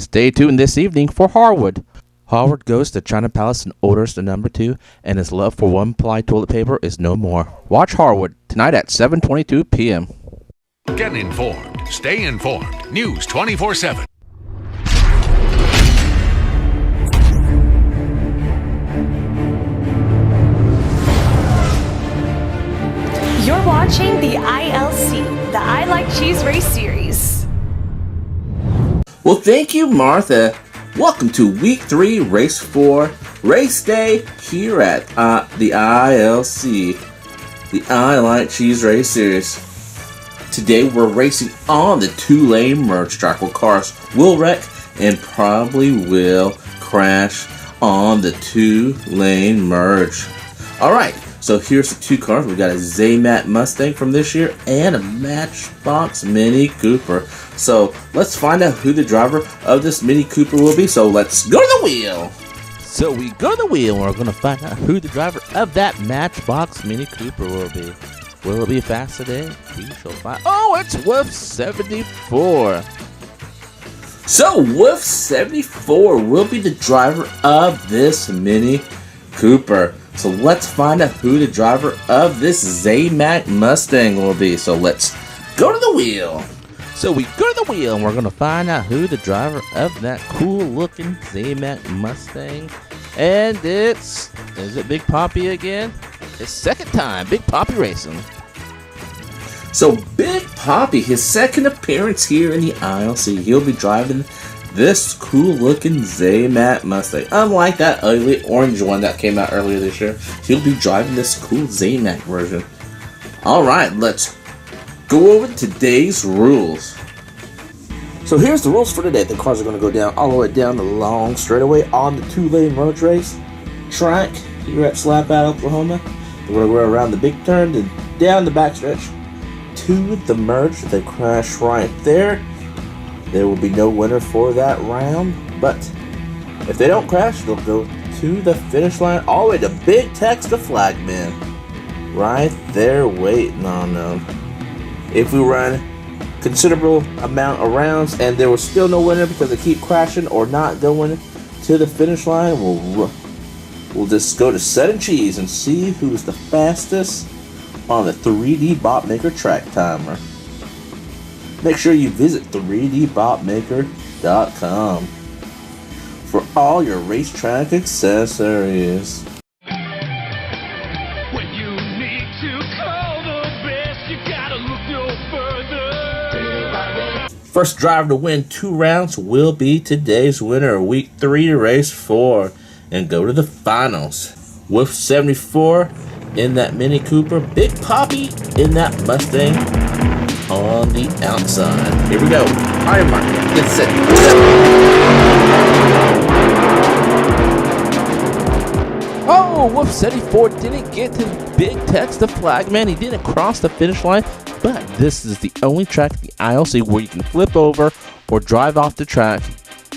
Stay tuned this evening for Harwood. Harwood goes to China Palace and orders the number 2, and his love for one-ply toilet paper is no more. Watch Harwood tonight at 7:22 p.m. Get informed. Stay informed. News 24/7. You're watching the ILC, the I Like Cheese Race Series. Well, thank you, Martha. Welcome to Week 3, Race 4, Race Day here at the ILC, the I Like Cheese Race Series. Today we're racing on the 2-lane merge track where cars will wreck and probably will crash on the 2-lane merge. Alright, so here's the 2 cars. We've got a Zaymat Mustang from this year and a Matchbox Mini Cooper. So let's find out who the driver of this Mini Cooper will be. So let's go to the wheel. So we go to the wheel and we're going to find out who the driver of that Matchbox Mini Cooper will be. Will it be fast today? We shall find. Oh, it's Wolf 74. So Wolf 74 will be the driver of this Mini Cooper. So let's find out who the driver of this Zaymat Mustang will be. So let's go to the wheel. So we go to the wheel and we're going to find out who the driver of that cool looking Zaymat Mustang. And is it Big Poppy again? His second time, Big Poppy Racing. So Big Poppy, his second appearance here in the ILC, he'll be driving this cool looking Zaymat Mustang. Unlike that ugly orange one that came out earlier this year, he'll be driving this cool Zaymat version. Alright, let's go over today's rules. So here's the rules for today. The cars are going to go down all the way down the long straightaway on the 2-lane merge race track here at Slap Out, Oklahoma. We're going to go around the big turn and down the backstretch to the merge. They crash right there. There will be no winner for that round, but if they don't crash, they'll go to the finish line all the way to Big Tex the Flagman. Right there waiting on them. If we run considerable amount of rounds and there was still no winner because they keep crashing or not going to the finish line, we'll just go to Set and Cheese and see who's the fastest on the 3D Bop Maker track timer. Make sure you visit 3dbopmaker.com for all your racetrack accessories. When you need to call the best, you gotta look no further. First driver to win 2 rounds will be today's winner, Week 3, Race 4, and go to the finals. Wolf 74 in that Mini Cooper, Big Poppy in that Mustang on the outside. Here we go. Iron Mark, get set. Oh, Wolf 74 didn't get to Big Tex the Flagman. He didn't cross the finish line, but this is the only track in the ILC where you can flip over or drive off the track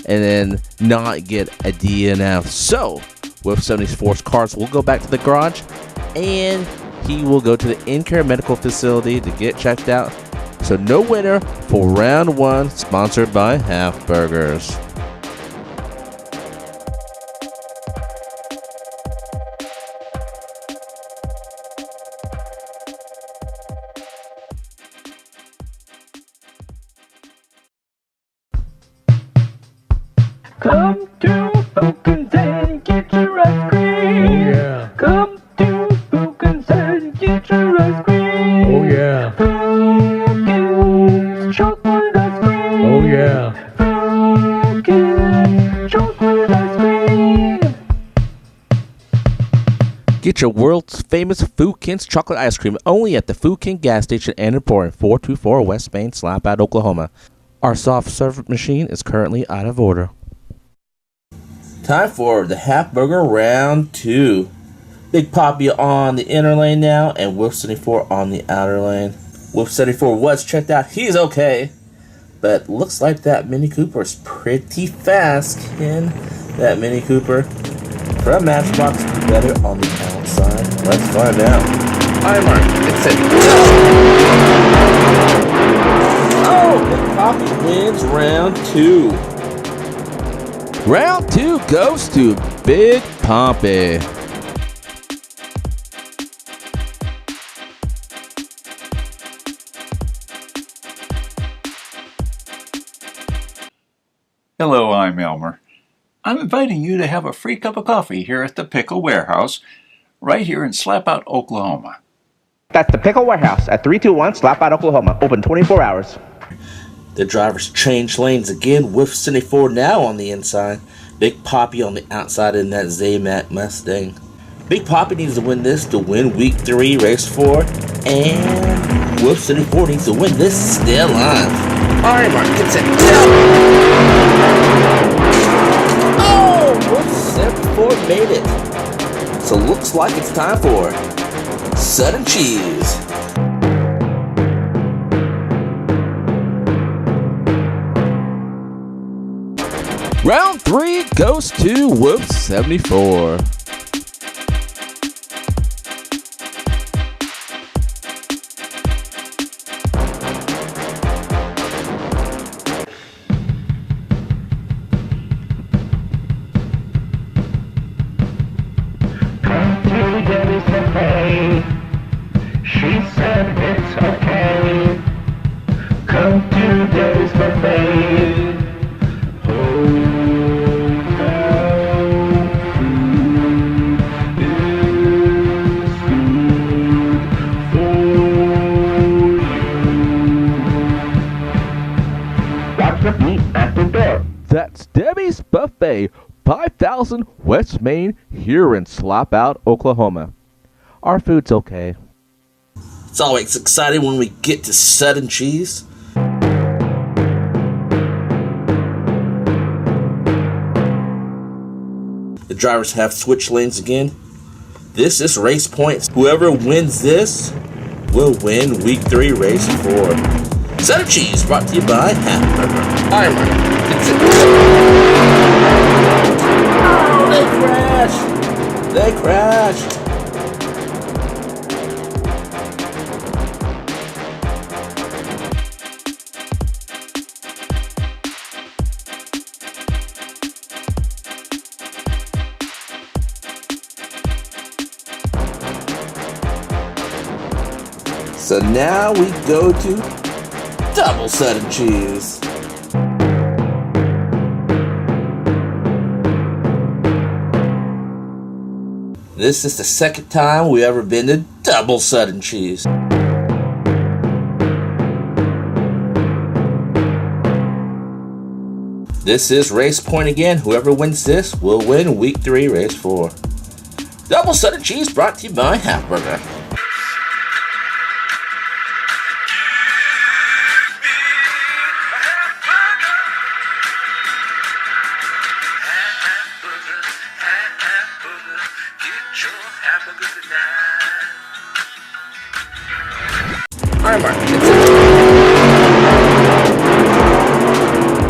and then not get a DNF. So, Wolf 74's cars will go back to the garage and he will go to the in-care medical facility to get checked out. So no winner for round 1, sponsored by Half Burgers. Come to Fukins and get your ice cream. Oh yeah. Come to Fukins and get your ice cream. Oh yeah. Fukins chocolate ice cream. Oh yeah. Fukins chocolate ice cream. Get your world's famous Fukins chocolate ice cream only at the Fukin gas station and Emporium, 424 West Main, Slap Out, Oklahoma. Our soft serve machine is currently out of order. Time for the Half Burger round 2. Big Poppy on the inner lane now, and Wolf 74 on the outer lane. Wolf 74 was checked out. He's okay. But looks like that Mini Cooper is pretty fast. Can that Mini Cooper from Matchbox do better on the outside? Let's find out. Iron Mark, it's it. Oh, Big Poppy wins round 2. Round 2 goes to Big Poppy. Hello, I'm Elmer. I'm inviting you to have a free cup of coffee here at the Pickle Warehouse, right here in Slapout, Oklahoma. That's the Pickle Warehouse at 321 Slapout, Oklahoma. Open 24 hours. The drivers change lanes again with 74 now on the inside. Big Poppy on the outside in that Zaymat Mustang. Big Poppy needs to win this to win Week 3, Race 4. And Wolf 74 needs to win this to stay alive. Alright, Mark, gets it. Oh! Wolf 74 made it. So looks like it's time for Sudden Cheese. Round 3 goes to Whoop 74. Come to Debbie's Buffet. She said it's okay. Come to Debbie's Buffet. That's Debbie's Buffet, 5000 West Main, here in Slapout, Oklahoma. Our food's okay. It's always exciting when we get to Sudden Cheese. The drivers have switched lanes again. This is race points. Whoever wins this will win Week 3, Race 4. Sudden Cheese brought to you by Hamburger. I'm Oh, they crashed. So now we go to Double Sudden Cheese. This is the second time we've ever been to Double Sudden Cheese. This is race point again. Whoever wins this will win Week 3, Race 4. Double Sudden Cheese brought to you by Hamburger.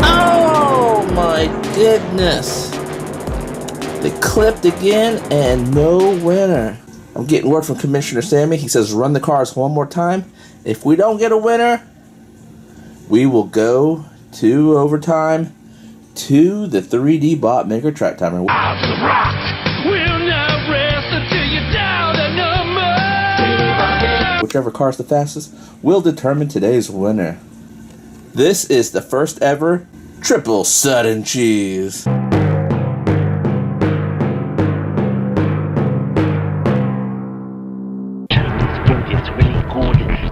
Oh my goodness. They clipped again and no winner. I'm getting word from Commissioner Sammy. He says run the cars one more time. If we don't get a winner, we will go to overtime to the 3D Bot Maker Track Timer. We'll not rest until you're down to number. Whichever car's the fastest will determine today's winner. This is the first ever Triple Sudden Cheese.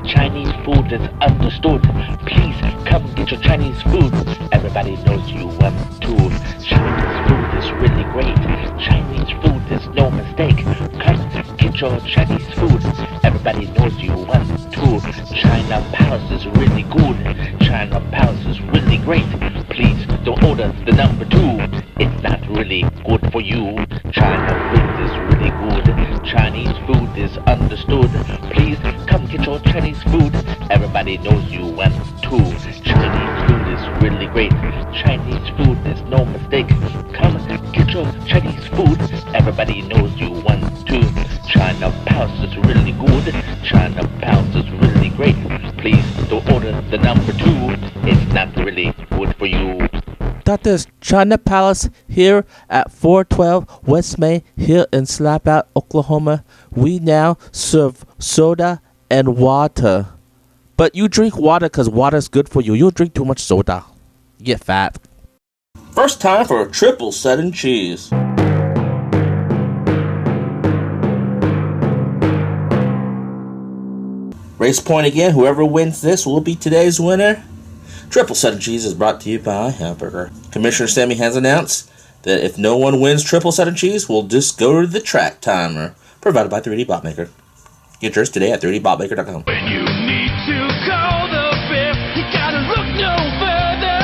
Chinese food is understood. Please come get your Chinese food. Everybody knows you want to. Chinese food is really great. Chinese food is no mistake. Come get your Chinese food. Everybody knows you want to. China Palace is really good. China Palace is really great. Please don't order the number 2. It's not really good for you. China food is really good. Chinese food is understood. Please come get your Chinese food. Everybody knows you want to. Chinese food is really great. Chinese food is no mistake. Come get your Chinese food. Everybody knows you want to. China Palace is really good. China Palace is really great. Please don't order the number 2. It's not really good for you. at this China Palace here at 412 West Main here in Slapout, Oklahoma. We now serve soda and water. But you drink water because water is good for you. You drink too much soda. You get fat. First time for a triple set and cheese. Race point again. Whoever wins this will be today's winner. Triple set and cheese is brought to you by Hamburger. Commissioner Sammy has announced that if no one wins triple set and cheese, we'll just go to the track timer. Provided by 3D Bot Maker. Get yours today at 3dbotmaker.com. When you need to call the fifth, you gotta look no further.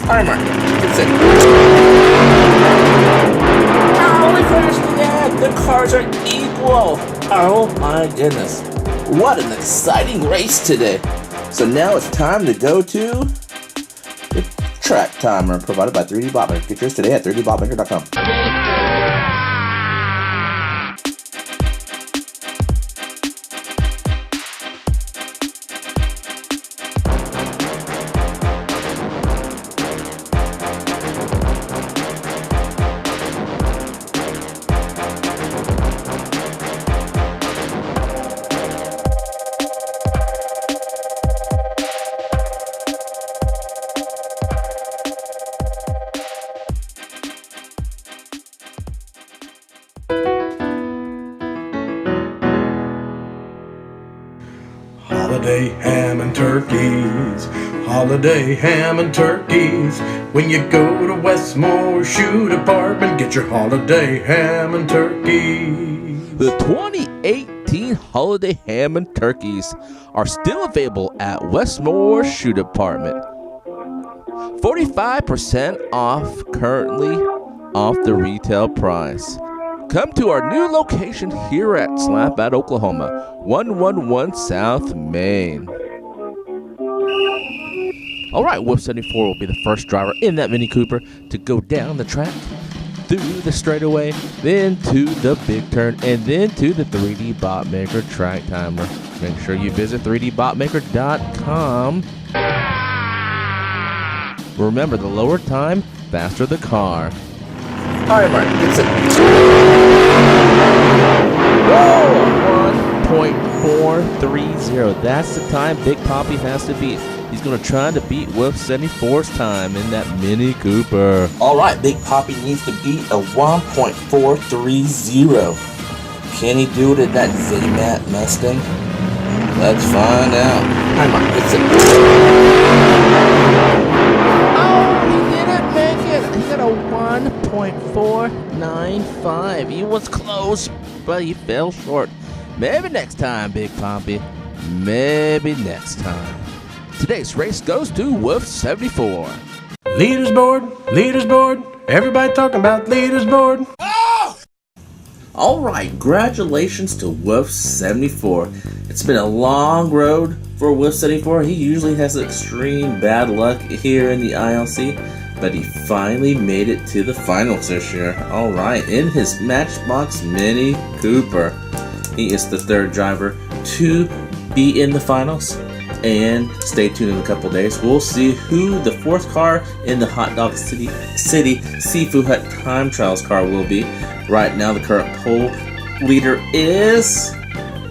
Alright, Mark. That's it. Oh, we finished the ad. The cars are equal. Oh my goodness. What an exciting race today. So now it's time to go to the track timer provided by 3D Botmaker. Get yours today at 3dbotmaker.com. Holiday ham and turkeys, holiday ham and turkeys. When you go to Westmore Shoe Department, get your holiday ham and turkeys. The 2018 holiday ham and turkeys are still available at Westmore Shoe Department. 45% off currently off the retail price. Come to our new location here at Slapout, Oklahoma, 111 South Main. Alright, Wolf 74 will be the first driver in that Mini Cooper to go down the track, through the straightaway, then to the big turn, and then to the 3D Bot Maker track timer. Make sure you visit 3dbotmaker.com. Remember, the lower time, faster the car. Alright, Mark. That's it. Whoa! 1.430. That's the time Big Poppy has to beat. He's going to try to beat Wolf 74's time in that Mini Cooper. Alright, Big Poppy needs to beat a 1.430. Can he do it at that Z-Mat Mustang? Let's find out. Alright, Mark. That's it. He got a 1.495. He was close, but he fell short. Maybe next time, Big Poppy. Maybe next time. Today's race goes to Wolf 74. Leaders board, everybody talking about leaders board. Alright, congratulations to Wolf 74. It's been a long road for Wolf 74. He usually has extreme bad luck here in the ILC, but he finally made it to the finals this year. Alright, in his Matchbox Mini Cooper. He is the third driver to be in the finals. And stay tuned in a couple days. We'll see who the fourth car in the Hot Dog City Seafood Hut Time Trials car will be. Right now, the current pole leader is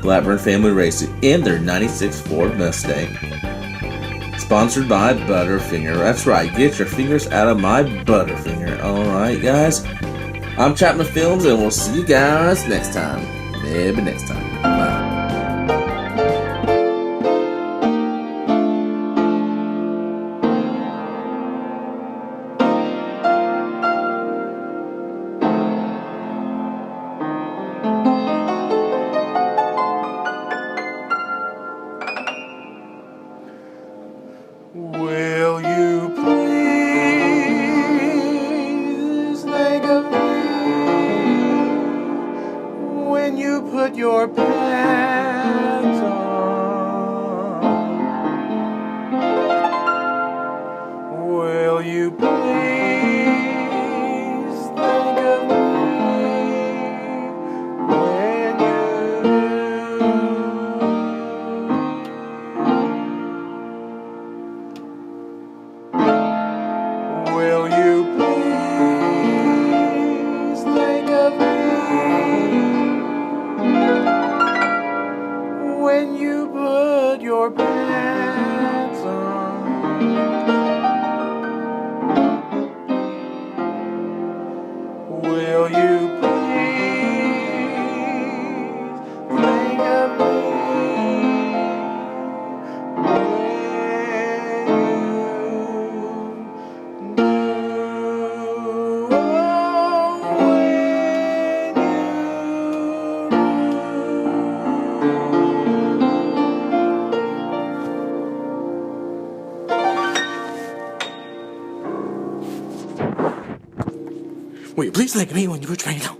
Blackburn Family Racing in their 96 Ford Mustang. Sponsored by Butterfinger. That's right, get your fingers out of my Butterfinger. Alright, guys. I'm Chapman Films, and we'll see you guys next time. Maybe next time. Bye. Will you please think of me when you put your pants on? Will you please think of me when you Will you please think of me when you put your pants on? Will you please think of me when you do? Will you please think of me when you put your pants on?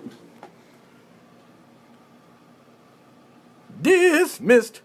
Dismissed.